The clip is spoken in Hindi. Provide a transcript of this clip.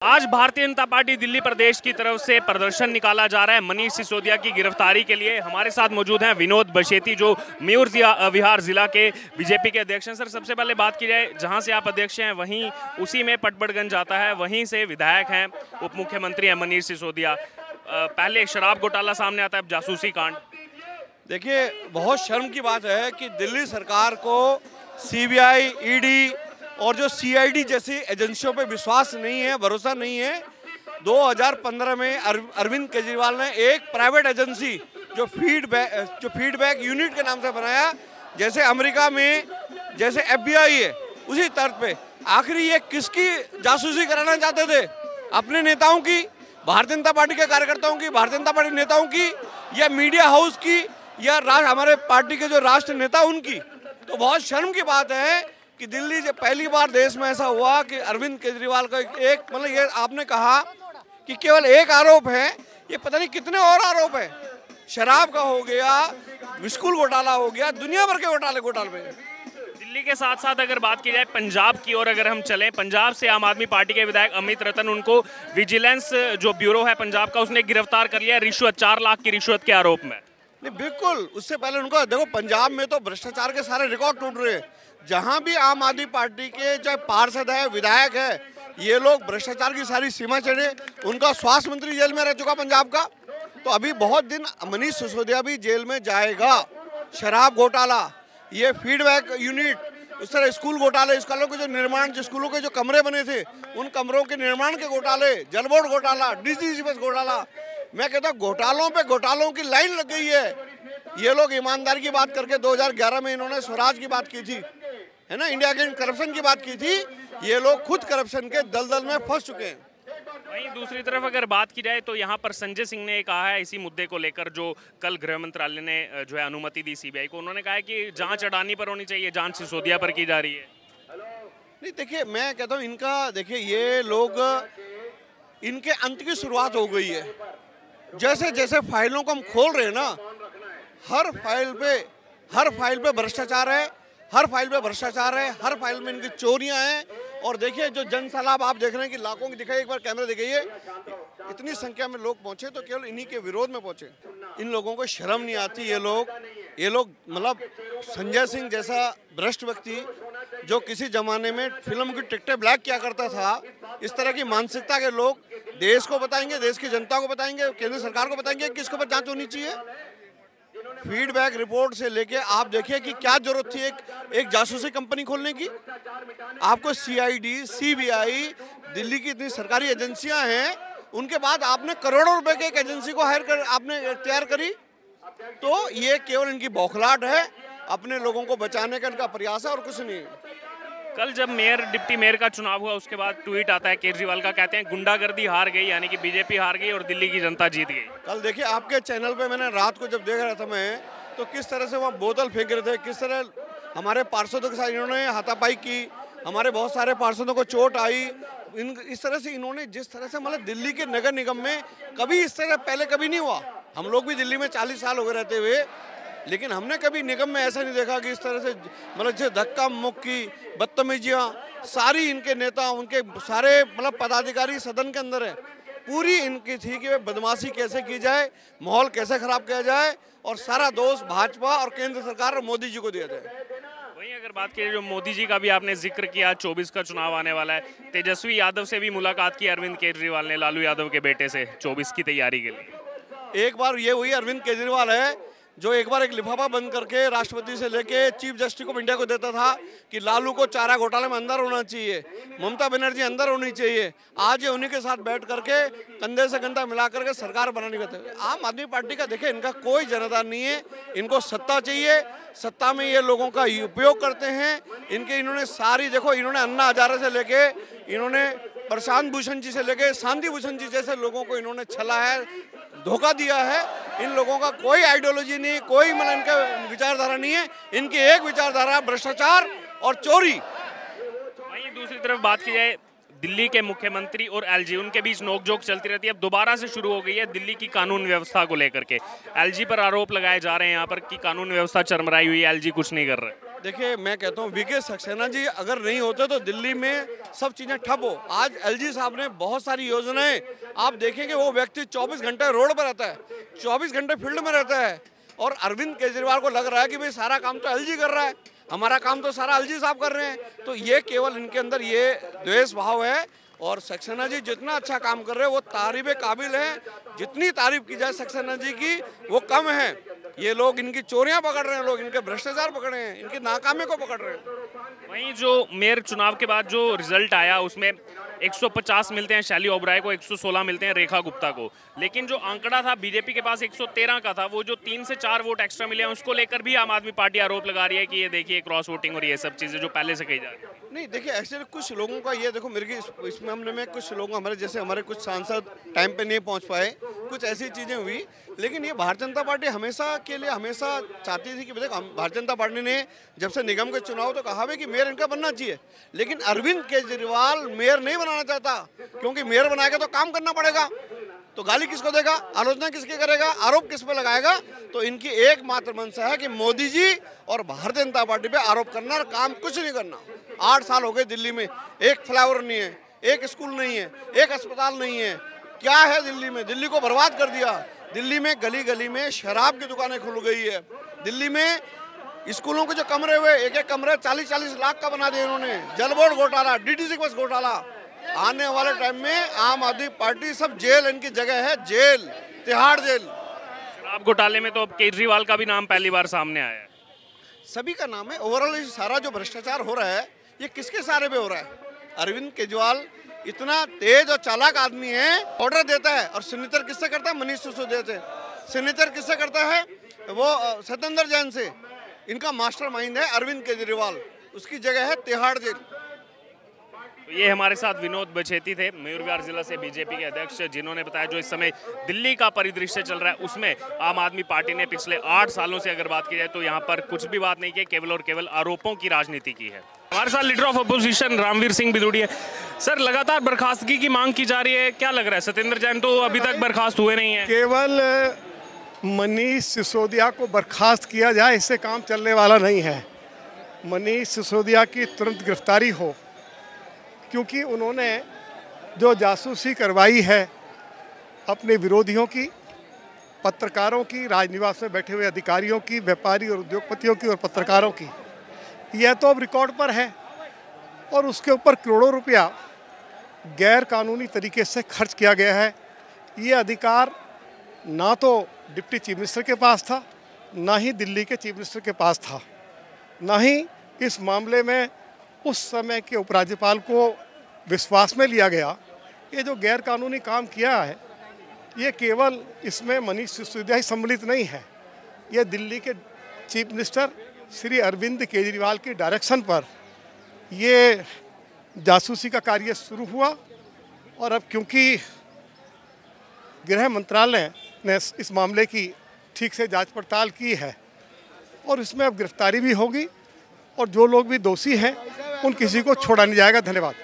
आज भारतीय जनता पार्टी दिल्ली प्रदेश की तरफ से प्रदर्शन निकाला जा रहा है मनीष सिसोदिया की गिरफ्तारी के लिए। हमारे साथ मौजूद हैं विनोद बशेती, जो मयूर विहार जिला के बीजेपी के अध्यक्ष हैं। सर, सबसे पहले बात की जाए, जहां से आप अध्यक्ष हैं वहीं उसी में पटपड़गंज आता है, वहीं से विधायक हैं, उप मुख्यमंत्री हैं मनीष सिसोदिया। पहले शराब घोटाला सामने आता है, अब जासूसी कांड। देखिए, बहुत शर्म की बात है कि दिल्ली सरकार को सीबीआई, ईडी और जो सीआईडी जैसी एजेंसियों पे विश्वास नहीं है, भरोसा नहीं है। 2015 में अरविंद केजरीवाल ने एक प्राइवेट एजेंसी जो फीडबैक यूनिट के नाम से बनाया, जैसे अमेरिका में जैसे एफबीआई है उसी तर्ज पे। आखिर ये किसकी जासूसी कराना चाहते थे? अपने नेताओं की, भारतीय जनता पार्टी के कार्यकर्ताओं की, भारतीय जनता पार्टी नेताओं की, या मीडिया हाउस की, या हमारे पार्टी के जो राष्ट्र नेता उनकी? तो बहुत शर्म की बात है कि दिल्ली से पहली बार देश में ऐसा हुआ कि अरविंद केजरीवाल का एक मतलब, ये आपने कहा कि केवल एक आरोप है, ये पता नहीं कितने और आरोप है। शराब का हो गया, स्कूल घोटाला हो गया, दुनिया भर के घोटाले में। दिल्ली के साथ साथ अगर बात की जाए पंजाब की ओर अगर हम चलें, पंजाब से आम आदमी पार्टी के विधायक अमित रतन, उनको विजिलेंस जो ब्यूरो है पंजाब का, उसने गिरफ्तार कर लिया रिश्वत, 4 लाख की रिश्वत के आरोप में। नहीं, बिल्कुल। उससे पहले उनको देखो, पंजाब में तो भ्रष्टाचार के सारे रिकॉर्ड टूट रहे हैं। जहां भी आम आदमी पार्टी के चाहे पार्षद है, विधायक है, ये लोग भ्रष्टाचार की सारी सीमा चढ़े। उनका स्वास्थ्य मंत्री जेल में रह चुका पंजाब का, तो अभी बहुत दिन मनीष सिसोदिया भी जेल में जाएगा। शराब घोटाला, ये फीडबैक यूनिट, उस तरह स्कूल घोटाले, स्कूलों के जो निर्माण, जो स्कूलों के जो कमरे बने थे उन कमरों के निर्माण के घोटाले, जल बोर्ड घोटाला, डीसी बस घोटाला। मैं कहता हूँ घोटालों की लाइन लग गई है। ये लोग ईमानदारी की बात करके 2011 में इन्होंने स्वराज की बात की थी, है ना, इंडिया अगेंस्ट करप्शन की बात की थी। ये लोग खुद करप्शन के दलदल में फंस चुके हैं। वहीं दूसरी तरफ अगर बात की जाए तो यहाँ पर संजय सिंह ने कहा है इसी मुद्दे को लेकर, जो कल गृह मंत्रालय ने जो है अनुमति दी सीबीआई को, उन्होंने कहा है कि जांच अडानी पर होनी चाहिए, जांच सिसोदिया पर की जा रही है। नहीं, देखिए, मैं कहता हूँ इनका, देखिए, ये लोग, इनके अंत की शुरुआत हो गई है। जैसे जैसे फाइलों को हम खोल रहे हैं ना, हर फाइल पे भ्रष्टाचार है, हर फाइल में इनकी चोरियां हैं। और देखिए, जो जन सैलाब आप देख रहे हैं कि लाखों की दिखाई, एक बार कैमरा दिखाइए, इतनी संख्या में लोग पहुंचे तो केवल इन्हीं के विरोध में पहुंचे। इन लोगों को शर्म नहीं आती। ये लोग मतलब संजय सिंह जैसा भ्रष्ट व्यक्ति, जो किसी जमाने में फिल्म की टिकटें ब्लैक किया करता था, इस तरह की मानसिकता के लोग देश को बताएंगे, देश की जनता को बताएंगे, केंद्र सरकार को बताएंगे किसके ऊपर जांच होनी चाहिए। फीडबैक रिपोर्ट से लेके आप देखिए कि क्या जरूरत थी एक जासूसी कंपनी खोलने की। आपको सीआईडी, सीबीआई, दिल्ली की इतनी सरकारी एजेंसियां हैं, उनके बाद आपने करोड़ों रुपए की एक एजेंसी को आपने तैयार करी। तो ये केवल इनकी बौखलाहट है, अपने लोगों को बचाने का इनका प्रयास है और कुछ नहीं। कल जब मेयर, डिप्टी मेयर का चुनाव हुआ, उसके बाद ट्वीट आता है केजरीवाल का, कहते हैं गुंडागर्दी हार गई, यानी कि बीजेपी हार गई और दिल्ली की जनता जीत गई। कल देखिए, आपके चैनल पे मैंने रात को जब देख रहा था मैं, तो किस तरह से वहाँ बोतल फेंक रहे थे, किस तरह हमारे पार्षदों के साथ इन्होंने हाथापाई की, हमारे बहुत सारे पार्षदों को चोट आई। इस तरह से इन्होंने, जिस तरह से मतलब दिल्ली के नगर निगम में कभी इस तरह पहले कभी नहीं हुआ। हम लोग भी दिल्ली में 40 साल हो गए रहते हुए, लेकिन हमने कभी निगम में ऐसा नहीं देखा कि इस तरह से मतलब जैसे धक्का मुक्की, बदतमीजियाँ, सारी इनके नेता, उनके सारे मतलब पदाधिकारी सदन के अंदर है, पूरी इनकी थी कि बदमाशी कैसे की जाए, माहौल कैसे खराब किया जाए, और सारा दोष भाजपा और केंद्र सरकार और मोदी जी को दिया जाए। वहीं अगर बात करें, जो मोदी जी का भी आपने जिक्र किया, 24 का चुनाव आने वाला है, तेजस्वी यादव से भी मुलाकात की अरविंद केजरीवाल ने, लालू यादव के बेटे से, 24 की तैयारी के लिए। एक बार ये हुई, अरविंद केजरीवाल है जो एक बार एक लिफाफा बंद करके राष्ट्रपति से लेके चीफ जस्टिस ऑफ इंडिया को देता था कि लालू को चारा घोटाले में अंदर होना चाहिए, ममता बनर्जी अंदर होनी चाहिए। आज ये उन्हीं के साथ बैठ करके कंधे से कंधा मिला करके सरकार बनाने का। आम आदमी पार्टी का देखिए, इनका कोई जनाधार नहीं है, इनको सत्ता चाहिए, सत्ता में ये लोगों का उपयोग करते हैं। इन्होंने सारी, देखो, इन्होंने अन्ना हजारे से लेके, इन्होंने प्रशांत भूषण जी से लेके शांति भूषण जी जैसे लोगों को इन्होंने छला है, धोखा दिया है। इन लोगों का कोई आइडियोलॉजी नहीं, कोई मतलब इनका विचारधारा नहीं है। इनकी एक विचारधारा भ्रष्टाचार और चोरी। वहीं दूसरी तरफ बात की जाए, दिल्ली के मुख्यमंत्री और एलजी, उनके बीच नोकझोंक चलती रहती है। अब दोबारा से शुरू हो गई है दिल्ली की कानून व्यवस्था को लेकर के। एलजी पर आरोप लगाए जा रहे हैं यहाँ पर कि कानून व्यवस्था चरमराई हुई है, एलजी कुछ नहीं कर रहे। देखिए मैं कहता हूँ वीके सक्सेना जी अगर नहीं होते तो दिल्ली में सब चीज़ें ठप हो। आज एलजी साहब ने बहुत सारी योजनाएं, आप देखेंगे वो व्यक्ति 24 घंटे रोड पर रहता है, 24 घंटे फील्ड में रहता है, और अरविंद केजरीवाल को लग रहा है कि भाई सारा काम तो एलजी कर रहा है, हमारा काम तो सारा एलजी साहब कर रहे हैं। तो ये केवल इनके अंदर ये द्वेष भाव है। और सक्सेना जी जितना अच्छा काम कर रहे हैं वो तारीफ काबिल है, जितनी तारीफ की जाए सक्सेना जी की वो कम है। ये लोग इनकी चोरियां पकड़ रहे हैं, लोग इनके भ्रष्टाचार पकड़ रहे हैं, इनकी नाकामी को पकड़ रहे हैं। वहीं जो मेयर चुनाव के बाद जो रिजल्ट आया उसमें 150 मिलते हैं शैली ओबराय को, 116 मिलते हैं रेखा गुप्ता को, लेकिन जो आंकड़ा था बीजेपी के पास 113 का था, वो जो 3 से 4 वोट एक्स्ट्रा मिले हैं उसको लेकर भी आम आदमी पार्टी आरोप लगा रही है कि ये देखिए क्रॉस वोटिंग और ये सब चीजें जो पहले से कही जा रही है। नहीं देखिए एक्चुअली कुछ लोगों का ये देखो, मेरे इस मामले में कुछ लोग हमारे जैसे हमारे कुछ सांसद टाइम पे नहीं पहुंच पाए, कुछ ऐसी चीज़ें हुई। लेकिन ये भारतीय जनता पार्टी हमेशा के लिए हमेशा चाहती थी कि देखो भारतीय जनता पार्टी ने जब से निगम के चुनाव तो कहा भी कि मेयर इनका बनना चाहिए, लेकिन अरविंद केजरीवाल मेयर नहीं बनाना चाहता, क्योंकि मेयर बनाएगा तो काम करना पड़ेगा, तो गाली किसको देगा, आलोचना किसकी करेगा, आरोप किस पे लगाएगा। तो इनकी एकमात्र मंशा है कि मोदी जी और भारतीय जनता पार्टी पे आरोप करना और काम कुछ नहीं करना। 8 साल हो गए दिल्ली में, एक फ्लाईओवर नहीं है, एक स्कूल नहीं है, एक अस्पताल नहीं है, क्या है दिल्ली में? दिल्ली को बर्बाद कर दिया। दिल्ली में गली गली में शराब की दुकानें खुल गई है। दिल्ली में स्कूलों के जो कमरे हुए, एक एक कमरे 40-40 लाख का बना दिया इन्होंने। जल बोर्ड घोटाला, डीटीसी बस घोटाला। आने वाले टाइम में आम आदमी पार्टी सब जेल इनकी जगह है, जेल, तिहाड़ जेल। शराब घोटाले में तो अब केजरीवाल का भी नाम पहली बार सामने आया है। सभी का नाम है। ओवरऑल सारा जो भ्रष्टाचार हो रहा है ये किसके सहारे पे हो रहा है? अरविंद केजरीवाल इतना तेज और चालाक आदमी है, ऑर्डर देता है और सिग्नेचर किससे करता है? मनीष सिसोदिया से। सिग्नेचर किससे करता है? वो सत्येंद्र जैन से। इनका मास्टरमाइंड है अरविंद केजरीवाल, उसकी जगह है तिहाड़ जेल। ये हमारे साथ विनोद बछेती थे, मयूर विहार जिला से बीजेपी के अध्यक्ष, जिन्होंने बताया जो इस समय दिल्ली का परिदृश्य चल रहा है उसमें आम आदमी पार्टी ने पिछले 8 सालों से अगर बात की जाए तो यहाँ पर कुछ भी बात नहीं की, केवल और केवल आरोपों की राजनीति की है। हमारे साथ leader of opposition Ramvir Singh Bidhuri है। सर, लगातार बर्खास्तगी की मांग की जा रही है, क्या लग रहा है? सत्येंद्र जैन तो अभी तक बर्खास्त हुए नहीं है। केवल मनीष सिसोदिया को बर्खास्त किया जाए इससे काम चलने वाला नहीं है। मनीष सिसोदिया की तुरंत गिरफ्तारी हो, क्योंकि उन्होंने जो जासूसी करवाई है अपने विरोधियों की, पत्रकारों की, राजनिवास में बैठे हुए अधिकारियों की, व्यापारी और उद्योगपतियों की और पत्रकारों की, यह तो अब रिकॉर्ड पर है। और उसके ऊपर करोड़ों रुपया गैर कानूनी तरीके से खर्च किया गया है। ये अधिकार ना तो डिप्टी चीफ मिनिस्टर के पास था, ना ही दिल्ली के चीफ मिनिस्टर के पास था, ना ही इस मामले में उस समय के उपराज्यपाल को विश्वास में लिया गया। ये जो गैर कानूनी काम किया है ये केवल इसमें मनीष सिसोदिया ही सम्मिलित नहीं है। ये दिल्ली के चीफ मिनिस्टर श्री अरविंद केजरीवाल की डायरेक्शन पर ये जासूसी का कार्य शुरू हुआ। और अब क्योंकि गृह मंत्रालय ने इस मामले की ठीक से जांच पड़ताल की है और इसमें अब गिरफ्तारी भी होगी और जो लोग भी दोषी हैं उन किसी को छोड़ा नहीं जाएगा। धन्यवाद।